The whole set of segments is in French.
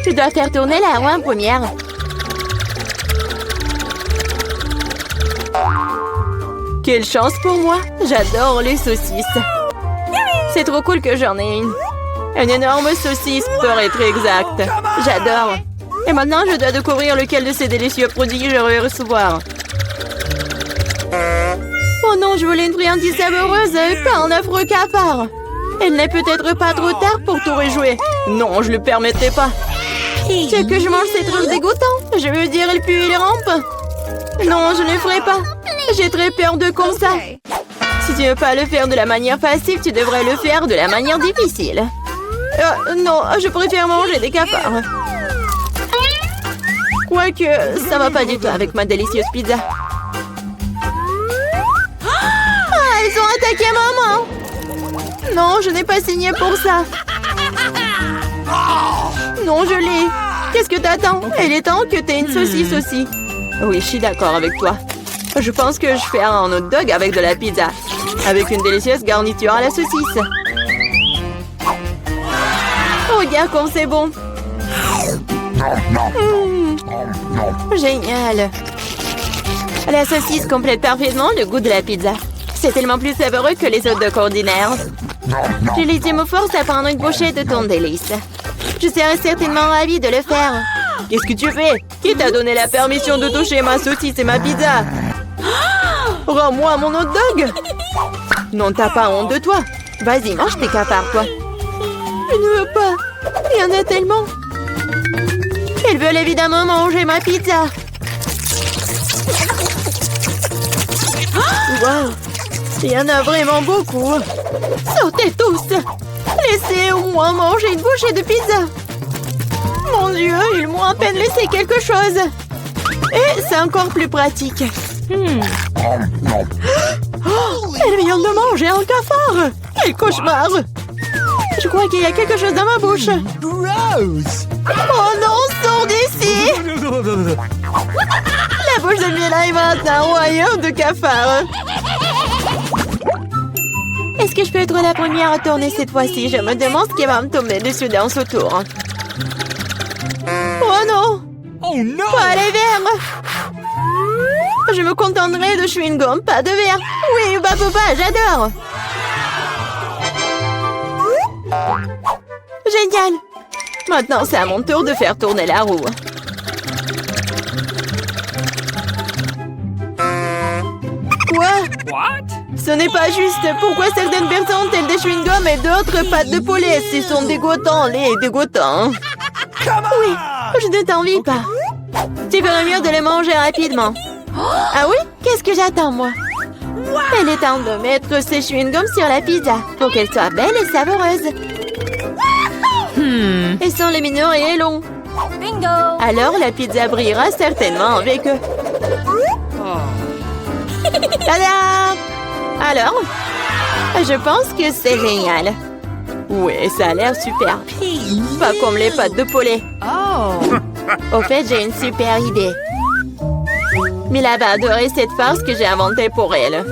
Tu dois faire tourner la roue en première. Quelle chance pour moi! J'adore les saucisses. C'est trop cool que j'en ai une. Une énorme saucisse, pour être exact. J'adore. Et maintenant, je dois découvrir lequel de ces délicieux produits je vais recevoir. Oh non, je voulais une friandise savoureuse, pas un affreux cafard. Il n'est peut-être pas trop tard pour tout rejouer. Non, je le permettrai pas. Tu veux que je mange ces trucs dégoûtants? Je veux dire, il pue et il rampe. Non, je ne le ferai pas. J'ai très peur de comme ça. Si tu ne veux pas le faire de la manière facile, tu devrais le faire de la manière difficile. Non, je préfère manger des cafards. Quoique, ça va pas du tout avec ma délicieuse pizza. Ah, ils ont attaqué maman! Non, je n'ai pas signé pour ça. Non, je l'ai. Qu'est-ce que t'attends? Il est temps que t'aies une saucisse aussi. Oui, je suis d'accord avec toi. Je pense que je fais un hot dog avec de la pizza. Avec une délicieuse garniture à la saucisse. Regarde comme c'est bon. Génial. La saucisse complète parfaitement le goût de la pizza. C'est tellement plus savoureux que les hot dogs ordinaires. Je légitime force à prendre une bouchée de ton délice. Je serais certainement ravie de le faire. Qu'est-ce que tu fais? Qui t'a donné la permission de toucher ma saucisse et ma pizza? Rends-moi mon hot dog! Non, t'as pas honte de toi. Vas-y, mange tes cafards, toi. Je ne veux pas. Il y en a tellement. Ils veulent évidemment manger ma pizza. Wow! Il y en a vraiment beaucoup. Sortez tous! Laissez au moins manger une bouchée de pizza. Mon Dieu, ils m'ont à peine laissé quelque chose. Et c'est encore plus pratique. Oh, elle vient de manger un cafard. Quel cauchemar! Je crois qu'il y a quelque chose dans ma bouche. Gross! Oh non, sors d'ici! La bouche de Mila est maintenant un royaume de cafards. Est-ce que je peux être la première à tourner cette fois-ci? Je me demande ce qui va me tomber dessus dans ce tour. Oh non! Oh no! Pas les verres! Je me contenterai de chewing-gum, pas de verre. Oui, bah papa, j'adore. Génial. Maintenant, c'est à mon tour de faire tourner la roue. Quoi? What? Ce n'est pas juste. Pourquoi certaines personnes ont-elles des chewing-gums et d'autres pâtes de poulet? Ils sont dégoûtants, les dégoûtants. Oui, je ne t'envie pas. Tu ferais mieux de les manger rapidement. Ah oui? Qu'est-ce que j'attends, moi? Il est temps de mettre ces chewing-gums sur la pizza pour qu'elle soit belle et savoureuse. Ils sont lumineux et longs. Bingo! Alors, la pizza brillera certainement avec eux. Tada! Alors? Je pense que c'est génial. Oui, ça a l'air super. Pas comme les pâtes de poulet. Au fait, j'ai une super idée. Mila va adorer cette farce que j'ai inventée pour elle.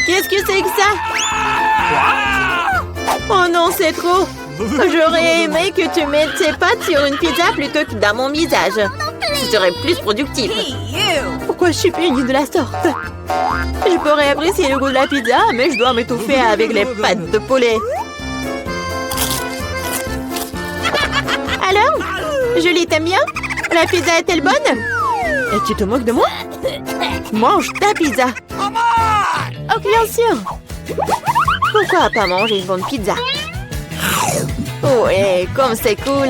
Qu'est-ce que c'est que ça? Oh non, c'est trop. J'aurais aimé que tu mettes tes pâtes sur une pizza plutôt que dans mon visage. Ce serait plus productif. Pourquoi je suis punie de la sorte? Je pourrais apprécier le goût de la pizza, mais je dois m'étouffer avec les pâtes de poulet. Alors? Julie, t'aimes bien? La pizza est-elle bonne? Et tu te moques de moi? Mange ta pizza. Oh, bien sûr. Pourquoi pas manger une bonne pizza? Oh, et comme c'est cool.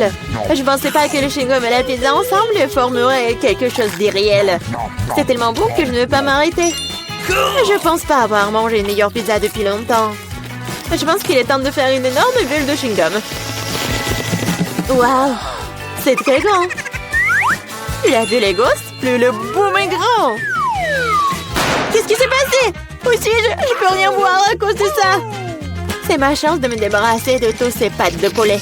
Je pensais pas que le chewing-gum et la pizza ensemble formeraient quelque chose d'irréel. C'est tellement bon que je ne veux pas m'arrêter. Je pense pas avoir mangé une meilleure pizza depuis longtemps. Je pense qu'il est temps de faire une énorme bulle de chewing-gum. Waouh! C'est très grand. Tu as vu les gosses? Plus le boom est grand. Qu'est-ce qui s'est passé? Où suis-je? Je peux rien voir à cause de ça. C'est ma chance de me débarrasser de tous ces pâtes de poulet.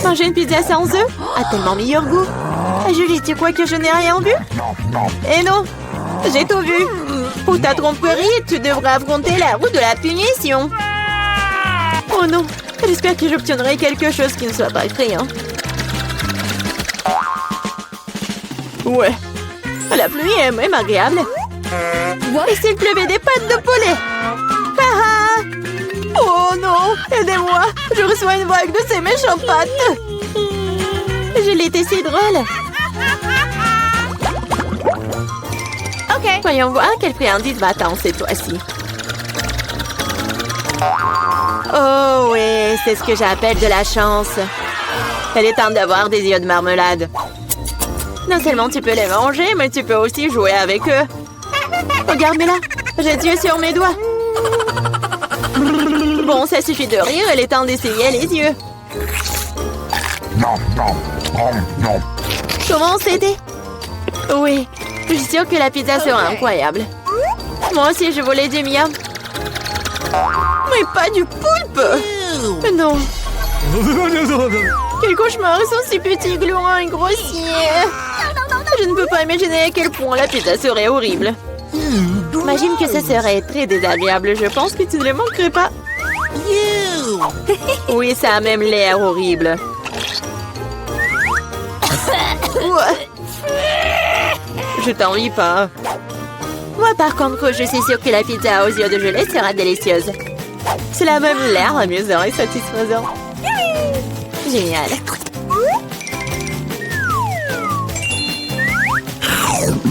Manger une pizza sans œufs a tellement meilleur goût. Julie, tu crois que je n'ai rien vu? Eh non, j'ai tout vu. Pour ta tromperie, tu devrais affronter la roue de la punition. Oh non, J'espère que j'obtiendrai quelque chose qui ne soit pas effrayant. Ouais. La pluie est même agréable. Et s'il pleuvait des pâtes de poulet? Ah! Oh non! Aidez-moi! Je reçois une vague de ces méchantes pâtes! Je l'étais si drôle! Ok. Voyons voir quelle friandise m'attend cette fois-ci. Oh oui, c'est ce que j'appelle de la chance. Elle est temps d'avoir des yeux de marmelade. Non seulement tu peux les manger, mais tu peux aussi jouer avec eux. Regarde-moi là, j'ai Dieu sur mes doigts. Bon, ça suffit de rire, il est temps d'essayer les yeux. Comment c'était? Oui, je suis sûre que la pizza sera incroyable. Moi aussi, je voulais du miam. Mais pas du poulpe! Non. Quel cauchemar, ils sont si petits, gluants et grossiers. Je ne peux pas imaginer à quel point la pizza serait horrible. Imagine que ce serait très désagréable. Je pense que tu ne les manquerais pas. Oui, ça a même l'air horrible. Je t'envie pas. Moi, par contre, je suis sûre que la pizza aux yeux de gelée sera délicieuse. Cela a même l'air amusant et satisfaisant. Génial.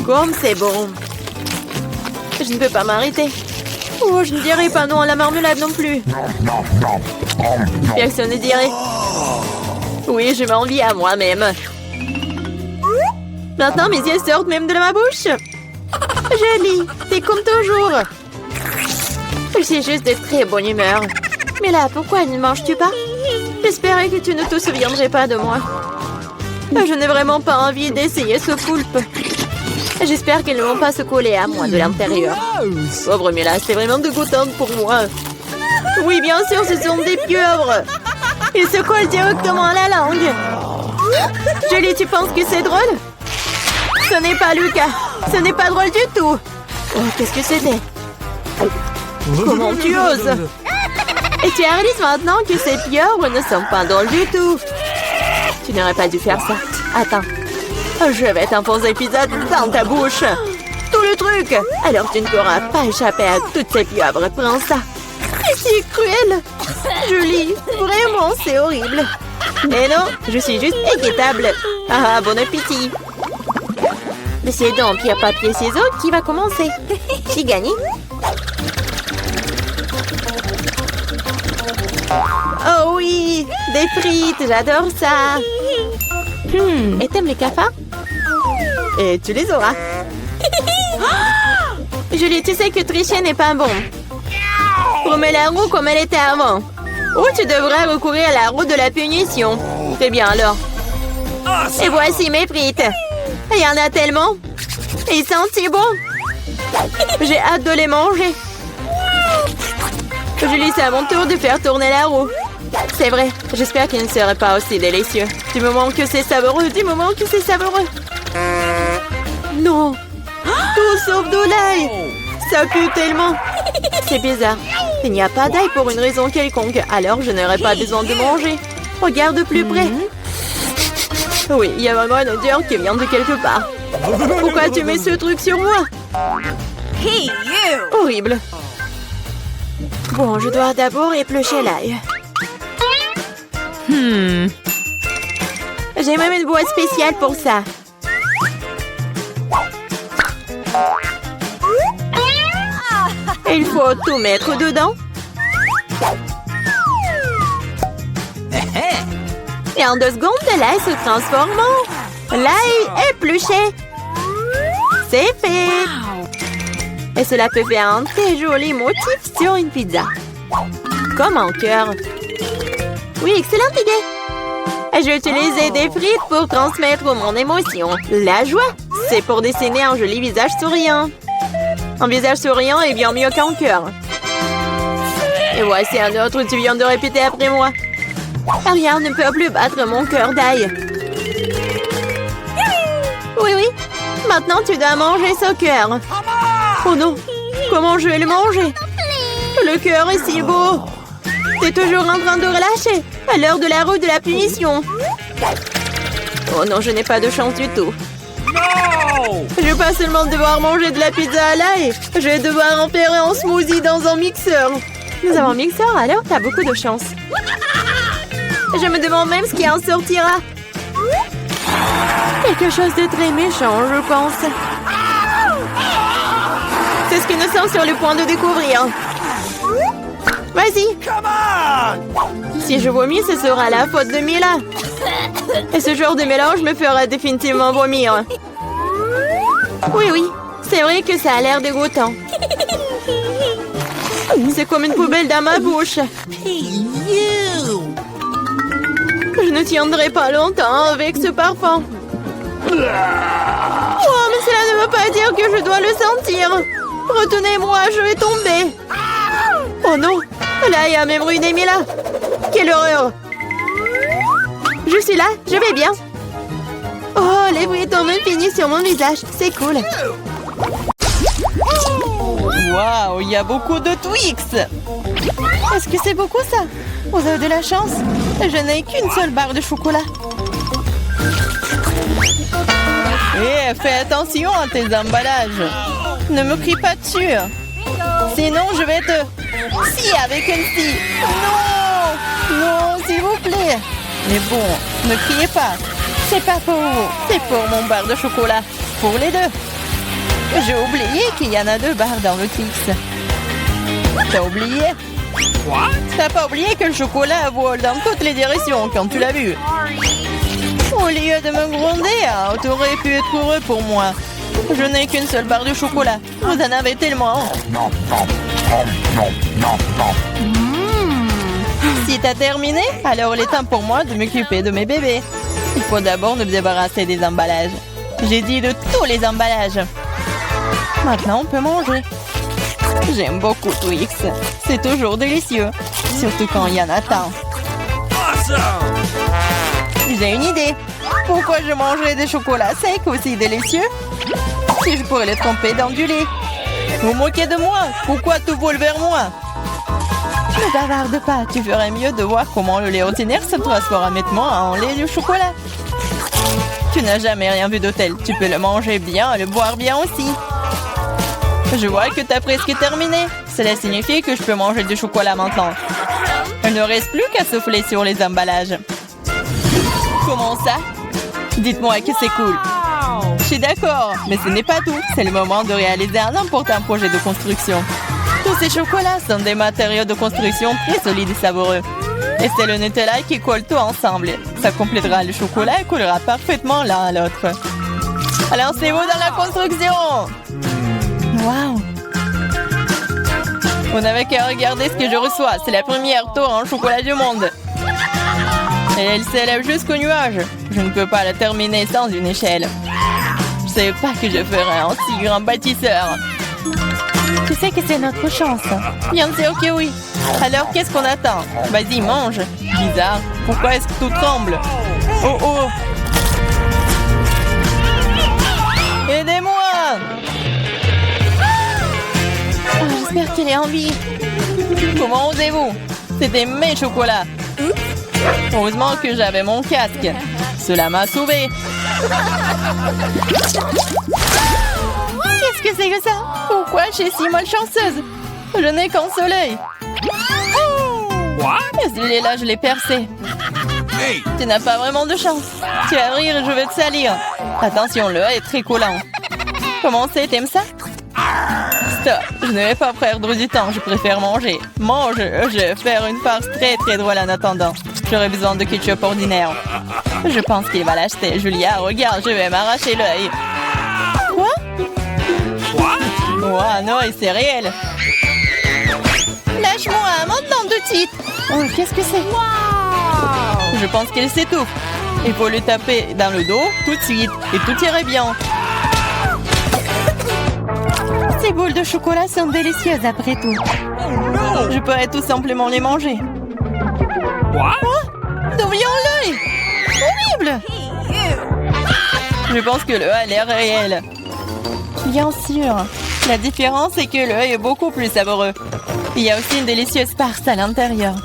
Comme c'est bon. Je ne peux pas m'arrêter. Oh, je ne dirai pas non à la marmelade non plus. Personne ne dirait. Oui, je m'envie à moi-même. Maintenant, mes yeux sortent même de ma bouche. Jolie, t'es comme toujours. Je suis juste de très bonne humeur. Mais là, pourquoi ne manges-tu pas? J'espérais que tu ne te souviendrais pas de moi. Je n'ai vraiment pas envie d'essayer ce poulpe. J'espère qu'ils ne vont pas se coller à moi de l'intérieur. Pauvre Mila, c'est vraiment dégoûtant pour moi. Oui, bien sûr, ce sont des pieuvres. Ils se collent directement à la langue. Julie, tu penses que c'est drôle? Ce n'est pas Lucas. Ce n'est pas drôle du tout. Oh, qu'est-ce que c'était? Comment tu oses? Et tu réalises maintenant que ces pieuvres ne sont pas drôles du tout. Tu n'aurais pas dû faire ça. Attends. Je vais t'enfoncer une pizza dans ta bouche. Tout le truc. Alors tu ne pourras pas échapper à toutes ces pieuvres. Prends ça. C'est cruel. Julie, vraiment, c'est horrible. Mais non, je suis juste équitable. Ah, bon appétit. Mais c'est donc pierre, papier, ciseaux qui va commencer. J'ai gagné. Oh oui, des frites, j'adore ça. Et t'aimes les cafards? Et tu les auras. Julie, tu sais que tricher n'est pas bon. Remets la roue comme elle était avant. Ou tu devrais recourir à la roue de la punition. Très bien alors. Et voici mes frites. Il y en a tellement. Ils sentent si bon. J'ai hâte de les manger. Julie, c'est à mon tour de faire tourner la roue. C'est vrai, j'espère qu'il ne serait pas aussi délicieux. Du moment que c'est savoureux, du moment que c'est savoureux. Non, tout sauf de l'ail. Ça pue tellement. C'est bizarre. Il n'y a pas d'ail pour une raison quelconque, alors je n'aurai pas besoin de manger. Regarde de plus près. Oui, il y a vraiment une odeur qui vient de quelque part. Pourquoi tu mets ce truc sur moi? Hey, you! Horrible. Bon, je dois d'abord éplucher l'ail. J'ai même une boîte spéciale pour ça. Il faut tout mettre dedans. Et en 2 secondes, l'ail se transforme en l'ail épluché. C'est fait. Et cela peut faire un très joli motif sur une pizza. Comme un cœur. Oui, excellente idée. J'ai utilisé des frites pour transmettre mon émotion. La joie, c'est pour dessiner un joli visage souriant. Un visage souriant est bien mieux qu'un cœur. Et voici un autre, tu viens de répéter après moi. Rien ne peut plus battre mon cœur d'ail. Oui, oui. Maintenant, tu dois manger ce cœur. Oh non, comment je vais le manger? Le cœur est si beau. T'es toujours en train de relâcher. À l'heure de la roue de la punition. Oh non, je n'ai pas de chance du tout. No! Je vais pas seulement devoir manger de la pizza à l'ail. Je vais devoir en faire un smoothie dans un mixeur. Nous avons un mixeur, alors t'as beaucoup de chance. Je me demande même ce qui en sortira. Quelque chose de très méchant, je pense. C'est ce que nous sommes sur le point de découvrir. Vas-y. Come on! Si je vomis, ce sera la faute de Mila. Et ce genre de mélange me fera définitivement vomir. Oui, oui. C'est vrai que ça a l'air dégoûtant. C'est comme une poubelle dans ma bouche. Hey, you! Je ne tiendrai pas longtemps avec ce parfum. Oh, mais cela ne veut pas dire que je dois le sentir. Retenez-moi, je vais tomber. Oh non, là, il y a même ruiné Mila. Quelle horreur. Je suis là, je vais bien. Oh, les bruits tombent finis sur mon visage. C'est cool. Waouh, il y a beaucoup de Twix. Est-ce que c'est beaucoup ça? Vous avez de la chance. Je n'ai qu'une seule barre de chocolat. Eh, fais attention à tes emballages. Ne me crie pas dessus. Sinon, je vais te... Si, avec une scie. Non! Non, s'il vous plaît. Mais bon, ne criez pas. C'est pas pour vous. C'est pour mon bar de chocolat. Pour les deux. J'ai oublié qu'il y en a 2 barres dans le Twix. T'as oublié? What? T'as pas oublié que le chocolat vole dans toutes les directions quand tu l'as vu? Au lieu de me gronder, hein, t'aurais pu être heureux pour moi. Je n'ai qu'une seule barre de chocolat. Vous en avez tellement. Si t'as terminé, alors il est temps pour moi de m'occuper de mes bébés. Il faut d'abord me débarrasser des emballages. J'ai dit de tous les emballages. Maintenant, on peut manger. J'aime beaucoup Twix. C'est toujours délicieux. Surtout quand il y en a tant. Awesome! J'ai une idée. Pourquoi je mangerais des chocolats secs aussi délicieux si je pourrais les tremper dans du lait? Vous moquez de moi? Pourquoi tout vole vers moi? Ne bavarde pas. Tu ferais mieux de voir comment le lait ordinaire se transforme nettement en lait de chocolat. Tu n'as jamais rien vu de tel. Tu peux le manger bien et le boire bien aussi. Je vois que tu as presque terminé. Cela signifie que je peux manger du chocolat maintenant. Il ne reste plus qu'à souffler sur les emballages. Comment ça? Dites-moi que c'est cool. Je suis d'accord, mais ce n'est pas tout. C'est le moment de réaliser un important projet de construction. Tous ces chocolats sont des matériaux de construction très solides et savoureux. Et c'est le Nutella qui colle tout ensemble. Ça complétera le chocolat et collera parfaitement l'un à l'autre. Alors, c'est vous dans la construction! Waouh! Vous n'avez qu'à regarder ce que je reçois. C'est la première tour en chocolat du monde. Et elle s'élève jusqu'au nuage. Je ne peux pas la terminer sans une échelle. Je ne savais pas que je ferais un si grand bâtisseur. Tu sais que c'est notre chance. Bien sûr que oui. Alors, qu'est-ce qu'on attend? Vas-y, mange. Bizarre. Pourquoi est-ce que tout tremble? Oh oh! Aidez-moi! Oh, j'espère qu'il est en vie. Comment osez-vous? C'était mes chocolats. Heureusement que j'avais mon casque. Cela m'a sauvé. Qu'est-ce que c'est que ça? Pourquoi je suis si malchanceuse? Je n'ai qu'un soleil. What? Celui-là, je l'ai percé. Hey! Tu n'as pas vraiment de chance. Tu vas rire et je vais te salir. Attention, le est très collant. Comment c'est? T'aimes ça? Stop, je ne vais pas perdre du temps, je préfère manger. Mange, je vais faire une farce très drôle en attendant. J'aurai besoin de ketchup ordinaire. Je pense qu'il va l'acheter. Julia, regarde, je vais m'arracher l'œil. Quoi? What? Oh non, et c'est réel. Lâche-moi, maintenant tout de suite. Oh, qu'est-ce que c'est? Je pense qu'il s'étouffe. Il faut le taper dans le dos tout de suite et tout irait bien. Ces boules de chocolat sont délicieuses après tout. Je pourrais tout simplement les manger. What? D'où vient l'œil? Horrible! Je pense que le a l'air réel. Bien sûr. La différence est que l'œil est beaucoup plus savoureux. Il y a aussi une délicieuse farce à l'intérieur.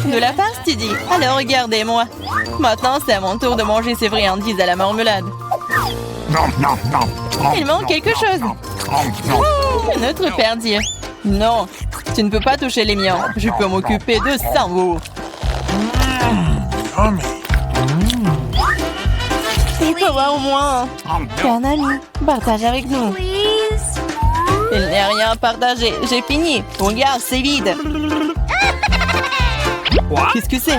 De la part, Stidi. Alors regardez-moi. Maintenant, c'est à mon tour de manger ces friandises à la marmelade. Il manque quelque chose. Un autre perdir. Non, tu ne peux pas toucher les miens. Je peux m'occuper de ça, vous. Il faut voir au moins. T'es un ami. Partage avec nous. Please. Il n'y a rien à partager. J'ai fini. Regarde, c'est vide. What? Qu'est-ce que c'est?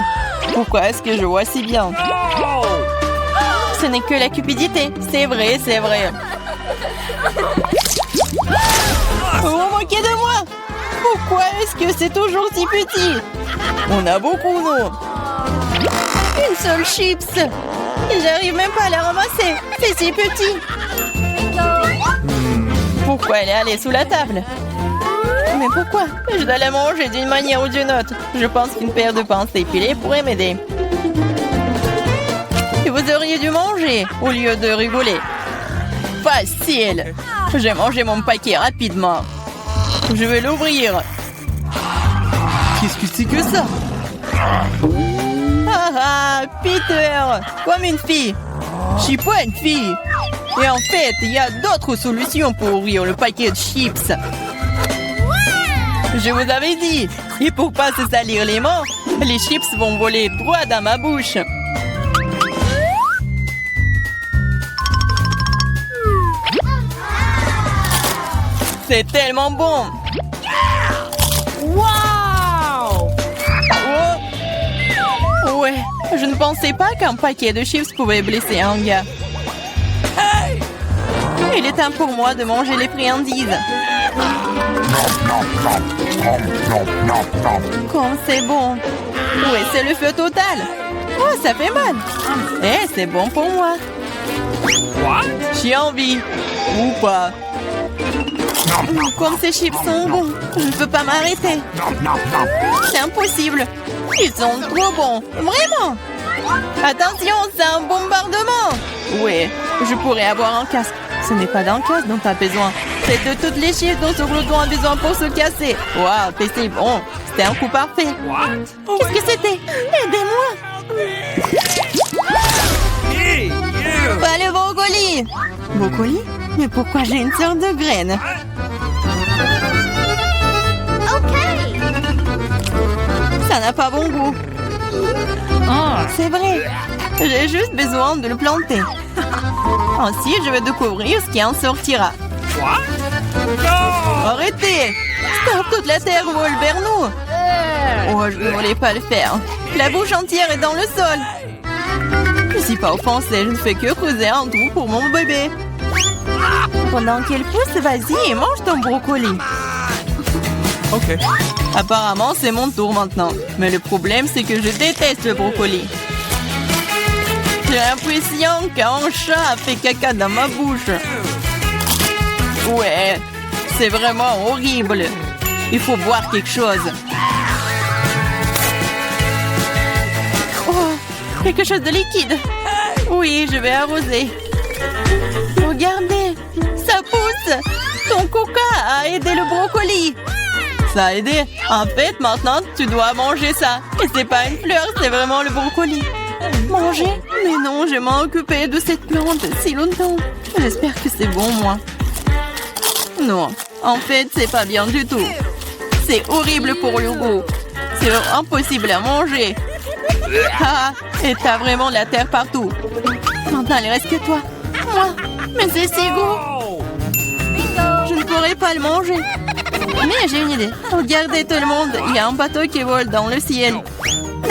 Pourquoi est-ce que je vois si bien? No! Ce n'est que la cupidité. C'est vrai, c'est vrai. Vous vous moquez de moi? Pourquoi est-ce que c'est toujours si petit? On a beaucoup, nous. Une seule chips. J'arrive même pas à la ramasser. C'est si petit. Pourquoi elle est allée sous la table? Mais pourquoi? Je dois la manger d'une manière ou d'une autre. Je pense qu'une paire de pinces épilées pourrait m'aider. Et vous auriez dû manger au lieu de rigoler. Facile. J'ai mangé mon paquet rapidement. Je vais l'ouvrir. Qu'est-ce que c'est que ça? Ah ah, Peter, comme une fille. Je suis pas une fille. Et en fait, il y a d'autres solutions pour ouvrir le paquet de chips. Je vous avais dit. Et pour pas se salir les mains, les chips vont voler droit dans ma bouche. C'est tellement bon. Wow! Oh! Ouais, je ne pensais pas qu'un paquet de chips pouvait blesser un gars. Il est temps pour moi de manger les friandises. Comme c'est bon. Ouais, c'est le feu total. Oh, ça fait mal. Eh, c'est bon pour moi. What? J'ai envie. Ou pas. Comme ces chips sont bons, je ne peux pas m'arrêter. C'est impossible. Ils sont trop bons. Vraiment. Attention, c'est un bombardement. Ouais, je pourrais avoir un casque. Ce n'est pas d'un casque dont tu as besoin. C'est de toutes les chips dont ce glouton a besoin pour se casser. Waouh, c'est bon. C'était un coup parfait. What? Qu'est-ce que c'était? Aidez-moi. Hey, you! Pas le brocoli. Brocoli? Mais pourquoi j'ai une sorte de graine? Okay. Ça n'a pas bon goût. C'est vrai. J'ai juste besoin de le planter. Ainsi, je vais découvrir ce qui en sortira. What? No! Arrêtez! Stop, toute la terre vole vers nous. Oh, je ne voulais pas le faire. La bouche entière est dans le sol. Je ne suis pas offensée, je ne fais que creuser un trou pour mon bébé. Pendant qu'elle pousse, vas-y et mange ton brocoli. Okay. Apparemment, c'est mon tour maintenant. Mais le problème, c'est que je déteste le brocoli. J'ai l'impression qu'un chat a fait caca dans ma bouche. Ouais, c'est vraiment horrible. Il faut boire quelque chose. Oh, quelque chose de liquide. Oui, je vais arroser. Regardez, ça pousse. Ton coca a aidé le brocoli. Ça a aidé. En fait, maintenant, tu dois manger ça. Et c'est pas une fleur, c'est vraiment le brocoli. Manger? Mais non, je m'en occupé de cette plante si longtemps. J'espère que c'est bon, moi. Non, en fait, c'est pas bien du tout. C'est horrible pour le goût. C'est impossible à manger. Ah, et t'as vraiment de la terre partout. Maintenant, il reste que toi. Moi, mais c'est si goût. Je ne pourrais pas le manger. Mais j'ai une idée. Regardez tout le monde, il y a un bateau qui vole dans le ciel.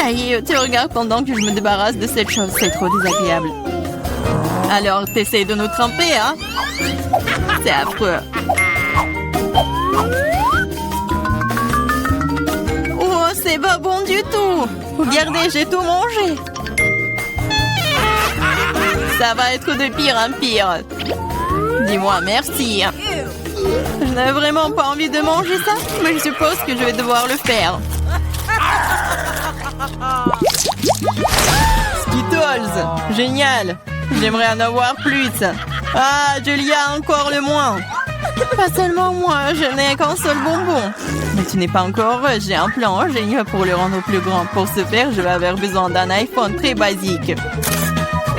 Aïe, tu regardes pendant que je me débarrasse de cette chose, c'est trop désagréable. Alors, t'essayes de nous tremper, hein? C'est affreux. Oh, c'est pas bon du tout. Regardez, j'ai tout mangé. Ça va être de pire en pire. Dis-moi merci. Je n'avais vraiment pas envie de manger ça, mais je suppose que je vais devoir le faire. Skittles, génial. J'aimerais en avoir plus. Ah, Julia, encore le moins. Pas seulement moi, je n'ai qu'un seul bonbon. Mais tu n'es pas encore heureux, j'ai un plan génial pour le rendre plus grand. Pour ce faire, je vais avoir besoin d'un iPhone très basique.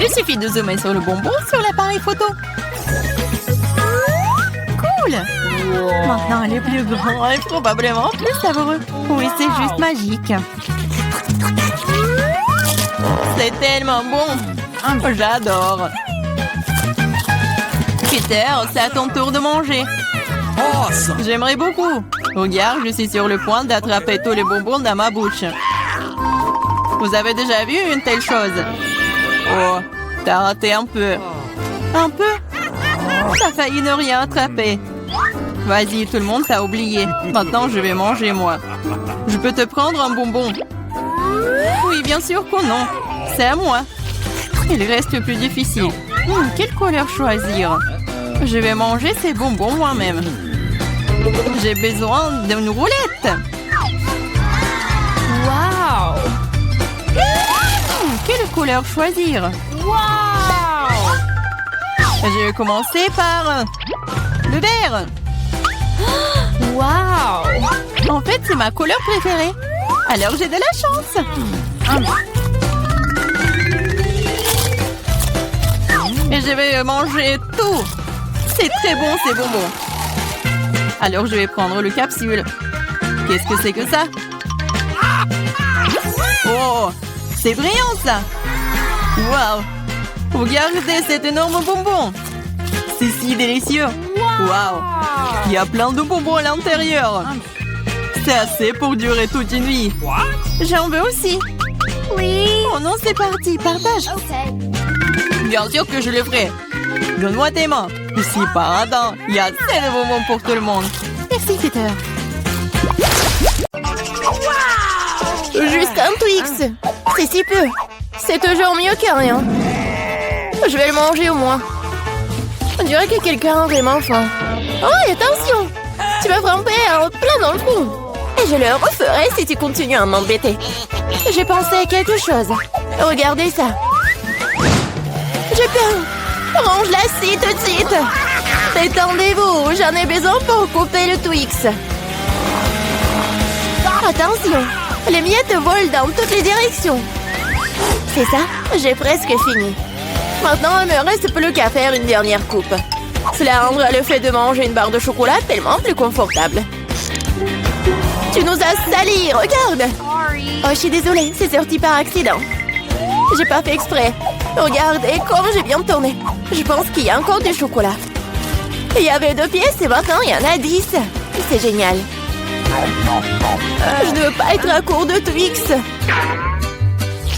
Il suffit de zoomer sur le bonbon sur l'appareil photo. Cool! Maintenant, elle est plus grand et probablement plus savoureux. Oui, c'est juste magique. C'est tellement bon. J'adore. Peter, c'est à ton tour de manger. Awesome. J'aimerais beaucoup. Regarde, je suis sur le point d'attraper tous les bonbons dans ma bouche. Vous avez déjà vu une telle chose? Oh, t'as raté un peu. Un peu? T'as failli ne rien attraper. Vas-y, tout le monde t'a oublié. Maintenant, je vais manger, moi. Je peux te prendre un bonbon? Oui, bien sûr que non. C'est à moi. Il reste plus difficile. Quelle couleur choisir? Je vais manger ces bonbons moi-même. J'ai besoin d'une roulette. Wow! Quelle couleur choisir? Wow! Je vais commencer par le vert. Wow! En fait, c'est ma couleur préférée. Alors, j'ai de la chance. Et je vais manger tout. C'est très bon, ces bonbons. Alors, je vais prendre le capsule. Qu'est-ce que c'est que ça? Oh, c'est brillant, ça. Waouh! Regardez cet énorme bonbon. C'est si délicieux. Waouh! Il y a plein de bonbons à l'intérieur. C'est assez pour durer toute une vie. What? J'en veux aussi. Please. Oh non, c'est parti, partage. Okay. Bien sûr que je le ferai. Donne-moi tes mains. Ici, par Adam, il y a assez de bonbons pour tout le monde. Merci, Peter. Juste un Twix. C'est si peu. C'est toujours mieux que rien. Je vais le manger au moins. On dirait que quelqu'un a vraiment faim. Oh, attention! Tu m'as frappé plein dans le front. Et je le referai si tu continues à m'embêter. J'ai pensé à quelque chose. Regardez ça. J'ai peur. Range la scie tout de suite. Détendez-vous, j'en ai besoin pour couper le Twix. Attention, les miettes volent dans toutes les directions. C'est ça, j'ai presque fini. Maintenant, il me reste plus qu'à faire une dernière coupe. Cela rendra le fait de manger une barre de chocolat tellement plus confortable. Tu nous as salis, regarde! Sorry. Oh, je suis désolée, c'est sorti par accident. J'ai pas fait exprès. Regardez comme j'ai bien tourné. Je pense qu'il y a encore du chocolat. Il y avait 2 pièces et maintenant il y en a 10. C'est génial. Je ne veux pas être à court de Twix.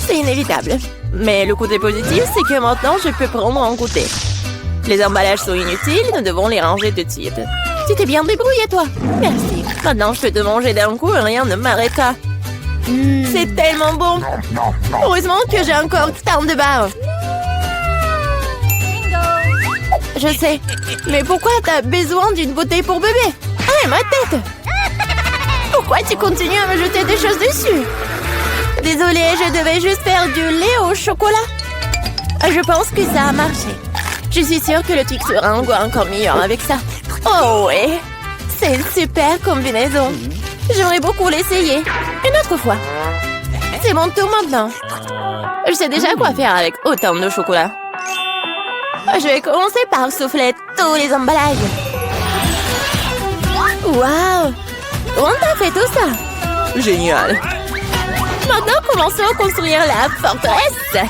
C'est inévitable. Mais le côté positif, c'est que maintenant je peux prendre un goûter. Les emballages sont inutiles, nous devons les ranger tout de suite. Tu t'es bien débrouillé, toi. Merci. Maintenant, je peux te manger d'un coup et rien ne m'arrêtera. C'est tellement bon. Heureusement que j'ai encore tant de barres. Je sais. Mais pourquoi t'as besoin d'une bouteille pour bébé? Ah, ma tête! Pourquoi tu continues à me jeter des choses dessus? Désolée, je devais juste faire du lait au chocolat. Je pense que ça a marché. Je suis sûre que le Twix sera encore meilleur avec ça. Oh ouais, c'est une super combinaison. J'aimerais beaucoup l'essayer. Une autre fois. C'est mon tour maintenant. Je sais déjà quoi faire avec autant de chocolat. Je vais commencer par souffler tous les emballages. Waouh! Comment t'as fait tout ça? Génial. Maintenant, commençons à construire la forteresse.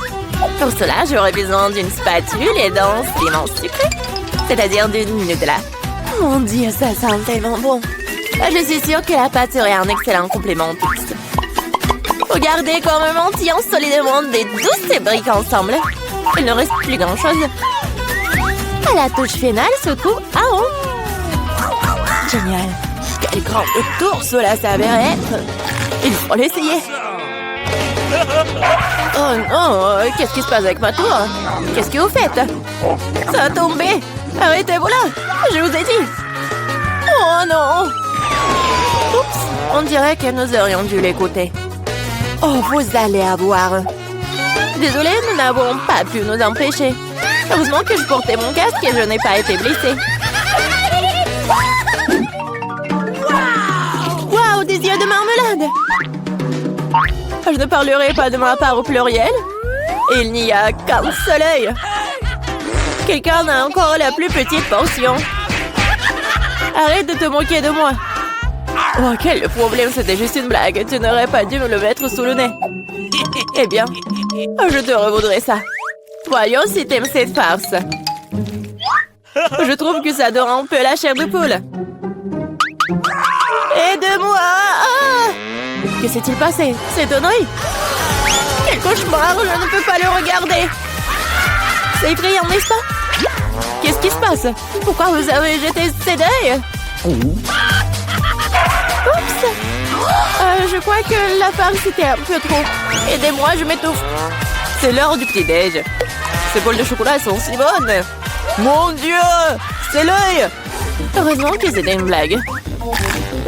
Pour cela, j'aurai besoin d'une spatule et d'un ciment sucré, c'est-à-dire d'une Nutella. Mon Dieu, ça sent tellement bon. Je suis sûre que la pâte serait un excellent complément au Twix. Regardez comme mentillant solidement des douces briques ensemble. Il ne reste plus grand-chose. À la touche finale se trouve en haut. Génial. Quel grand tour cela s'avère être. Il faut l'essayer. Oh non, qu'est-ce qui se passe avec ma tour? Qu'est-ce que vous faites? Ça a tombé. Arrêtez-vous là, je vous ai dit. Oh non. Oups, on dirait que nous aurions dû l'écouter. Oh, vous allez avoir. Désolée, nous n'avons pas pu nous empêcher. Heureusement que je portais mon casque et je n'ai pas été blessée. liquide. Je ne parlerai pas de ma part au pluriel. Il n'y a qu'un seul œil. Quelqu'un a encore la plus petite portion. Arrête de te moquer de moi. Oh, quel problème, c'était juste une blague. Tu n'aurais pas dû me le mettre sous le nez. Eh bien, je te revaudrai ça. Voyons si t'aimes cette farce. Je trouve que ça dort un peu la chair de poule. Aide-moi! Ah! Que s'est-il passé? C'est un œil? Quel cauchemar! Je ne peux pas le regarder. C'est effrayant, n'est-ce pas? Qu'est-ce qui se passe? Pourquoi vous avez jeté cet œil? Oups! Je crois que la farce était un peu trop. Aidez-moi, je m'étouffe. C'est l'heure du petit-déj. Ces bols de chocolat sont si bonnes. Mon Dieu! C'est l'œil! Heureusement que c'était une blague.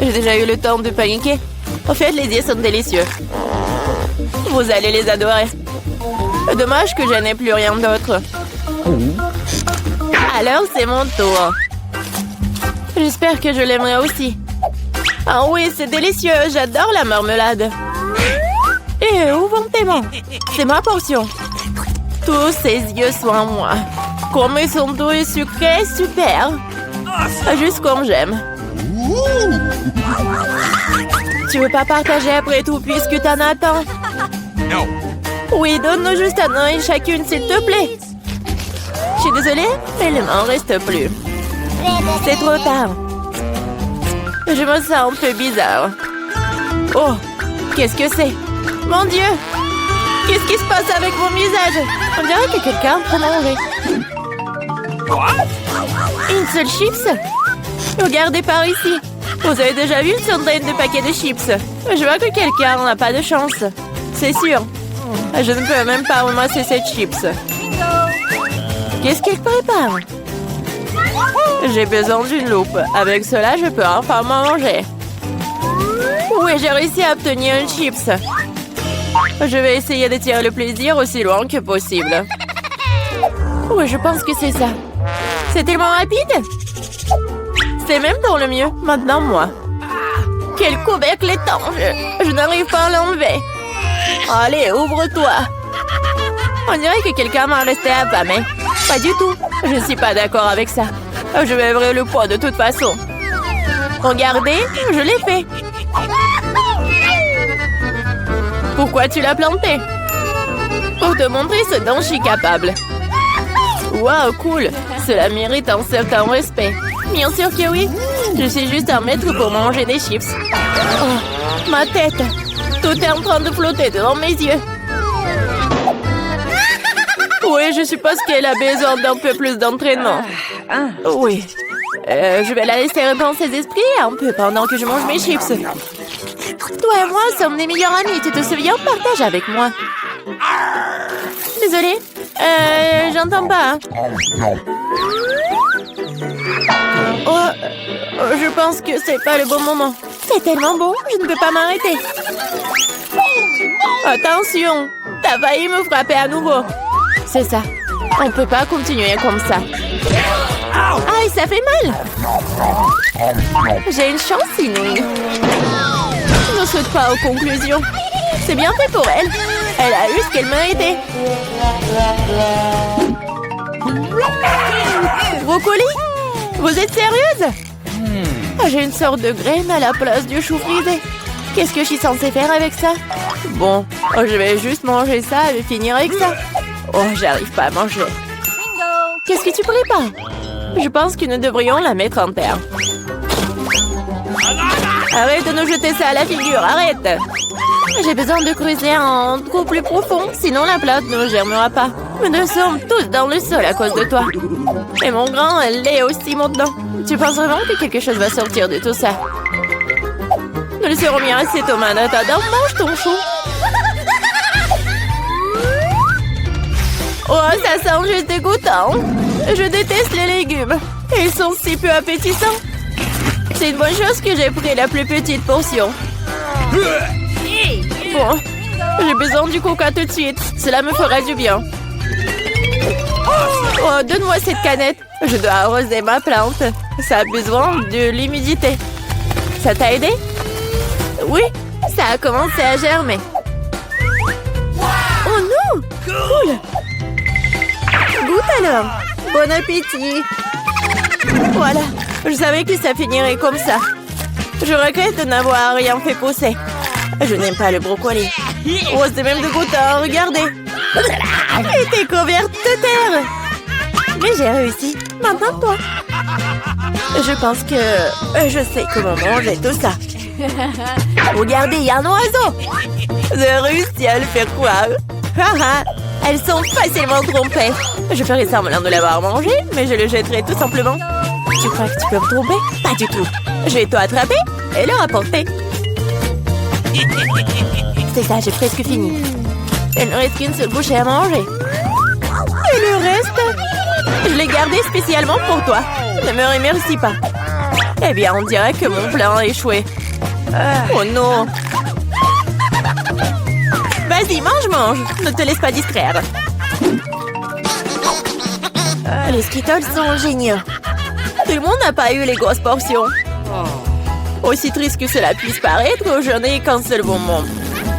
J'ai déjà eu le temps de paniquer. En fait, les yeux sont délicieux. Vous allez les adorer. Dommage que je n'ai plus rien d'autre. Alors, c'est mon tour. J'espère que je l'aimerai aussi. Ah oui, c'est délicieux. J'adore la marmelade. Et où vont tes mains? C'est ma portion. Tous ces yeux sont à moi. Comme ils sont doux et sucrés, super. Juste comme j'aime. Tu veux pas partager après tout puisque t'en as tant? No. Oui, donne-nous juste un œil chacune, s'il te plaît. Je suis désolée, mais il m'en reste plus. C'est trop tard. Je me sens un peu bizarre. Oh, qu'est-ce que c'est? Mon Dieu! Qu'est-ce qui se passe avec mon visage? On dirait que quelqu'un peut manger. What? Une seule chips? Regardez par ici. Vous avez déjà vu une centaine de paquets de chips. Je vois que quelqu'un n'a pas de chance. C'est sûr. Je ne peux même pas ramasser cette chips. Qu'est-ce qu'il prépare? J'ai besoin d'une loupe. Avec cela, je peux enfin manger. Oui, j'ai réussi à obtenir une chips. Je vais essayer de tirer le plaisir aussi loin que possible. Oui, je pense que c'est ça. C'est tellement rapide. C'est même pour le mieux. Maintenant, moi. Quel couvercle étanche. Je n'arrive pas à l'enlever. Allez, ouvre-toi. On dirait que quelqu'un m'a resté affamé. Pas du tout. Je ne suis pas d'accord avec ça. Je vais ouvrir le pot de toute façon. Regardez, je l'ai fait. Pourquoi tu l'as planté? Pour te montrer ce dont je suis capable. Waouh, cool. Cela mérite un certain respect. Bien sûr que oui. Je suis juste un maître pour manger des chips. Oh, ma tête. Tout est en train de flotter devant mes yeux. Oui, je suppose qu'elle a besoin d'un peu plus d'entraînement. Oui. Je vais la laisser reprendre ses esprits un peu pendant que je mange mes chips. Toi et moi sommes des meilleurs amis. Tu te souviens? Partage avec moi. Désolée. J'entends pas. Oh, je pense que c'est pas le bon moment. C'est tellement bon, je ne peux pas m'arrêter. Attention, t'as failli me frapper à nouveau. C'est ça. On peut pas continuer comme ça. Aïe, ça fait mal. J'ai une chance inouïe. Ne saute pas aux conclusions. C'est bien fait pour elle. Elle a eu ce qu'elle méritait. Brocoli? Vous êtes sérieuse? J'ai une sorte de graine à la place du chou frisé. Qu'est-ce que je suis censée faire avec ça? Bon, je vais juste manger ça et finir avec ça. Oh, j'arrive pas à manger. Qu'est-ce que tu prépares? Je pense que nous devrions la mettre en terre. Arrête de nous jeter ça à la figure, arrête! J'ai besoin de creuser un trou plus profond, sinon la plante ne germera pas. Nous sommes tous dans le sol à cause de toi. Et mon grand, elle est aussi maintenant. Tu penses vraiment que quelque chose va sortir de tout ça? Nous le serons bien assez, Thomas. En attendant, mange ton chou. Oh, ça sent juste dégoûtant. Je déteste les légumes. Ils sont si peu appétissants. C'est une bonne chose que j'ai pris la plus petite portion. Bon, j'ai besoin du coca tout de suite. Cela me fera du bien. Oh, donne-moi cette canette. Je dois arroser ma plante. Ça a besoin de l'humidité. Ça t'a aidé? Oui, Ça a commencé à germer. Oh non! Cool! Goûte alors! Bon appétit! Voilà, je savais que ça finirait comme ça. Je regrette de n'avoir rien fait pousser. Je n'aime pas le brocoli. Oh, c'est même de goûteur, regardez! Et t'es couverte de terre! Mais j'ai réussi. Maintenant, toi. Je pense que je sais comment manger tout ça. Regardez, il y a un oiseau! J'ai réussi à le faire croire. Elles sont facilement trompées. Je ferai semblant de l'avoir mangé, mais je le jetterai tout simplement. Tu crois que tu peux me tromper? Pas du tout. Je vais tout attraper et le rapporter. C'est ça, j'ai presque fini. Il ne reste qu'une seule bouchée à manger. Et le reste? Je l'ai gardé spécialement pour toi. Ne me remercie pas. Eh bien, on dirait que mon plan a échoué. Oh non! Vas-y, mange! Ne te laisse pas distraire. Les Skittles sont géniaux. Tout le monde n'a pas eu les grosses portions. Aussi triste que cela puisse paraître, je n'ai qu'un seul bonbon.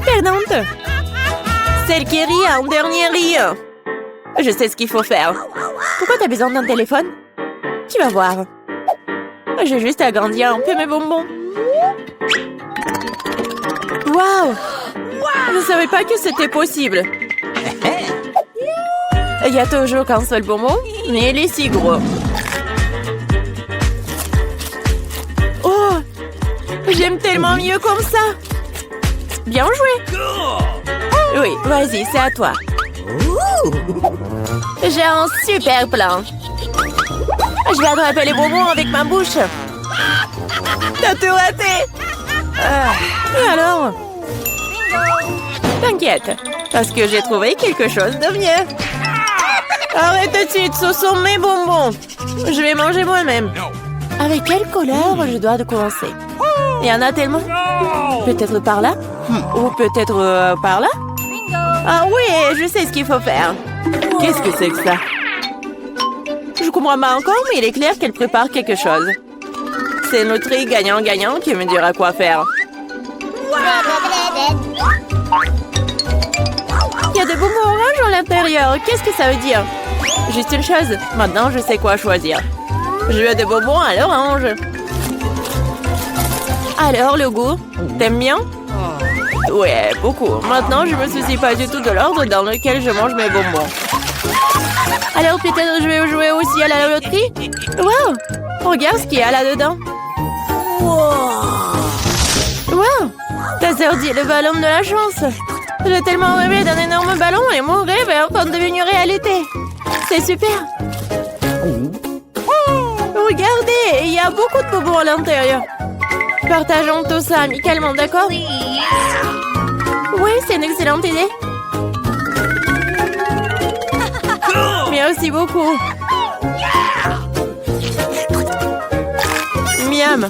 Perdante. Celle qui rit en dernier rit. Je sais ce qu'il faut faire. Pourquoi t'as besoin d'un téléphone? Tu vas voir. J'ai juste agrandi un peu mes bonbons. Waouh! Je ne savais pas que c'était possible. Il y a toujours qu'un seul bonbon, mais il est si gros. Oh! J'aime tellement mieux comme ça. Bien joué. Oui, vas-y, c'est à toi. J'ai un super plan. Je vais attraper les bonbons avec ma bouche. T'as tout raté. Et alors? T'inquiète, parce que j'ai trouvé quelque chose de mieux. Arrête tout de suite, ce sont mes bonbons. Je vais manger moi-même. Avec quelle couleur je dois commencer? Il y en a tellement. Peut-être par là? Ou peut-être par là? Ah oui, je sais ce qu'il faut faire. Qu'est-ce que c'est que ça? Je comprends pas encore, mais il est clair qu'elle prépare quelque chose. C'est notre gagnant-gagnant qui me dira quoi faire. Il y a des bonbons oranges à l'intérieur. Qu'est-ce que ça veut dire? Juste une chose. Maintenant, je sais quoi choisir. Je veux des bonbons à l'orange. Alors, le goût? T'aimes bien? Ouais, beaucoup. Maintenant, je me soucie pas du tout de l'ordre dans lequel je mange mes bonbons. Alors, peut-être je vais jouer aussi à la loterie? Wow! Regarde ce qu'il y a là-dedans. Wow! T'as sorti le ballon de la chance. J'ai tellement rêvé d'un énorme ballon et mon rêve est en train de devenir réalité. C'est super. Regardez, il y a beaucoup de bonbons à l'intérieur. Partageons tout ça amicalement, d'accord? Oui, c'est une excellente idée. Merci beaucoup. Miam.